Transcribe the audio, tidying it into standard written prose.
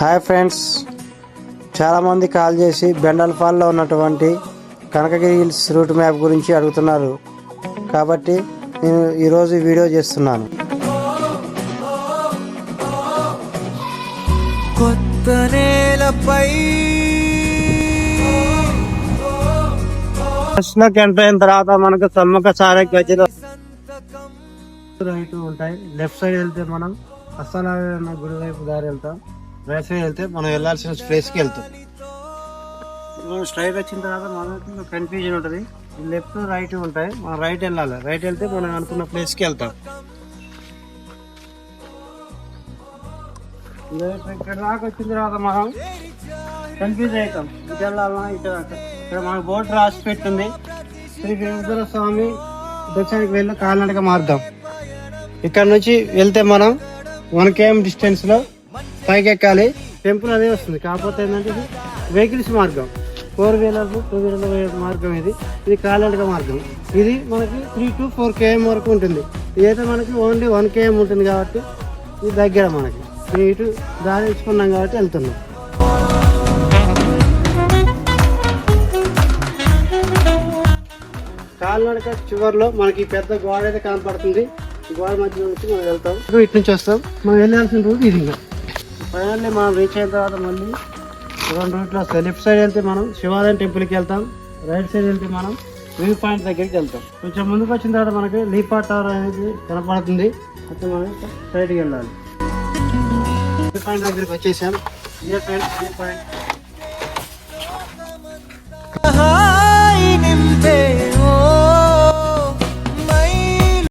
Hi friends, చాలామంది call చేసి bundle ఫాల్లో ఉన్నటువంటి కనకగిరి హిల్స్ రూట్ మ్యాప్ గురించి అడుగుతున్నారు. కాబట్టి నేను ఈరోజు వీడియో చేస్తున్నాను. కొత్త నేలపై ఫస్ట్లోకి ఎంటర్ అయిన తర్వాత మనకు సమ్మక సారే గజ్జలు రైట్ ఉంటాయి. లెఫ్ట్ సైడ్ వెళ్తే మనం అస్సలాన్న గుడి వైపు దారి వెళ్తాం. రైట్ సైడ్ వెళ్తే మనం వెళ్ళాల్సిన ప్లేస్కి వెళ్తాం. మనం స్ట్రైట్ వచ్చిన తర్వాత మనకు కన్ఫ్యూజన్ ఉంటుంది. లెఫ్ట్ రైట్ ఉంటాయి, మనం రైట్ వెళ్ళాలి. రైట్ వెళ్తే మనం అనుకున్న ప్లేస్కి వెళ్తాం. ఇక్కడ దాకా వచ్చిన తర్వాత మనం కన్ఫ్యూజ్ అవుతాం, ఇటు వెళ్ళాలన్నా ఇటు. ఇక్కడ మనకు బోర్డు రాసి పెట్టింది శ్రీ వెంకటేశ్వర స్వామి దర్శనానికి వెళ్ళే కాలినడక మార్గం. ఇక్కడ నుంచి వెళ్తే మనం 1 km డిస్టెన్స్ లో పైకి ఎక్కాలి. టెంపుల్ అదే వస్తుంది, కాకపోతే ఏంటంటే ఇది వెహికల్స్ మార్గం. 4 వీలర్లు 2 వీలర్ల మార్గం. ఇది కాలినడక మార్గం. ఇది మనకి 3 to 4 km వరకు ఉంటుంది. ఇదైతే మనకి ఓన్లీ 1 km ఉంటుంది కాబట్టి ఇది దగ్గర. మనకి ఇటు దారి ఇచ్చుకున్నాం కాబట్టి వెళ్తున్నాం. కాలినడక చివరిలో మనకి పెద్ద గోడ అయితే కనపడుతుంది. గోడ మధ్య నుంచి మనం వెళ్తాం. ఇటు నుంచి వస్తాం. మనం వెళ్ళాల్సిన రూట్ ఇది. ఫైనల్లీ మనం రీచ్ అయిన తర్వాత మళ్ళీ 2 రూట్లు వస్తాయి. లెఫ్ట్ సైడ్ వెళ్తే మనం శివాలయం టెంపుల్కి వెళ్తాం. రైట్ సైడ్ వెళ్తే మనం వ్యూ పాయింట్ దగ్గరికి వెళ్తాం. కొంచెం ముందుకు వచ్చిన తర్వాత మనకి లీపా టవర్ అనేది కనపడుతుంది. అయితే మనం సైడ్కి వెళ్ళాలి. వ్యూ పాయింట్ దగ్గరికి వచ్చేసాం. వ్యూ పాయింట్ నింపే